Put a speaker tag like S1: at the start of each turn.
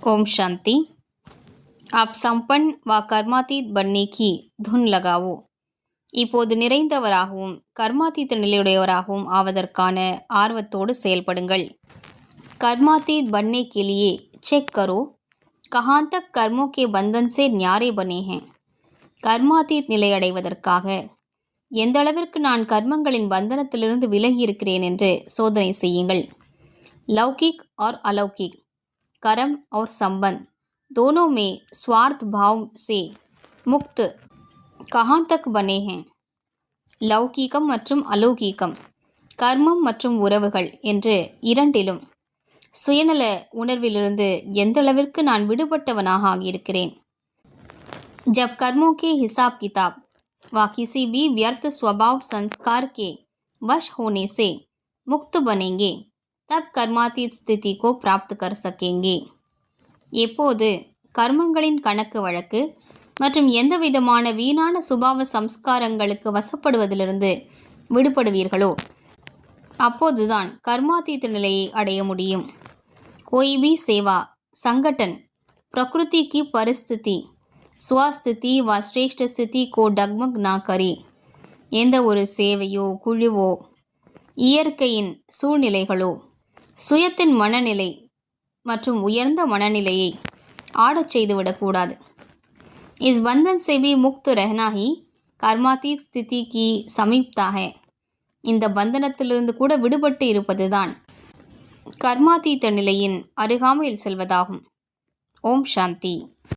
S1: ओम शांति। आप संपन्न व कर्मातीत बनने की धुन लगाओ. இப்போது நிறைந்தவராகவும் கர்மாதீத நிலையுடையவராகவும் ஆவதற்கான ஆர்வத்தோடு செயல்படுங்கள். कर्मातीत बनने के लिए चेक करो कहाँ तक कर्मों के बंधन से न्यारे बने हैं. கர்மாதீத் நிலை அடைவதற்காக எந்த அளவிற்கு நான் கர்மங்களின் பந்தனத்திலிருந்து விலகி இருக்கிறேன் என்று சோதனை செய்யுங்கள். लौकिक और अलौकिक, कर्म और संबंध दोनों में स्वार्थ भाव से मुक्त कहाँ तक बने हैं. லௌகீகம் மற்றும் அலௌகீகம், கர்மம் மற்றும் உறவுகள் என்று இரண்டிலும் சுயநல உணர்விலிருந்து எந்த அளவிற்கு நான் விடுபட்டவனாக ஆகியிருக்கிறேன். जब कर्मों के हिसाब किताब व किसी भी व्यर्थ स्वभाव संस्कार के वश होने से मुक्त बनेंगे तब कर्मातीत स्थिति को प्राप्त कर सकेंगे. எப்போது கர்மங்களின் கணக்கு வழக்கு மற்றும் எந்த விதமான வீணான சுபாவ சம்ஸ்காரங்களுக்கு வசப்படுவதிலிருந்து விடுபடுவீர்களோ அப்போதுதான் கர்மாதீத நிலையை அடைய முடியும். कोई भी सेवा संगठन प्रकृति की परिस्थिति स्वस्थिति व श्रेष्ठ स्थिति को डगमग ना करे. எந்த ஒரு சேவையோ குழுவோ இயற்கையின் சூழ்நிலைகளோ சுயத்தின் மனநிலை மற்றும் உயர்ந்த மனநிலையை ஆடச் செய்துவிடக்கூடாது. इस बंधन से भी मुक्त रहना ही कर्मातीत स्थिति की समीपता है. இந்த பந்தனத்திலிருந்து கூட விடுபட்டு இருப்பதுதான் கர்மாதீத நிலையின் அருகாமையில் செல்வதாகும். ஓம் சாந்தி.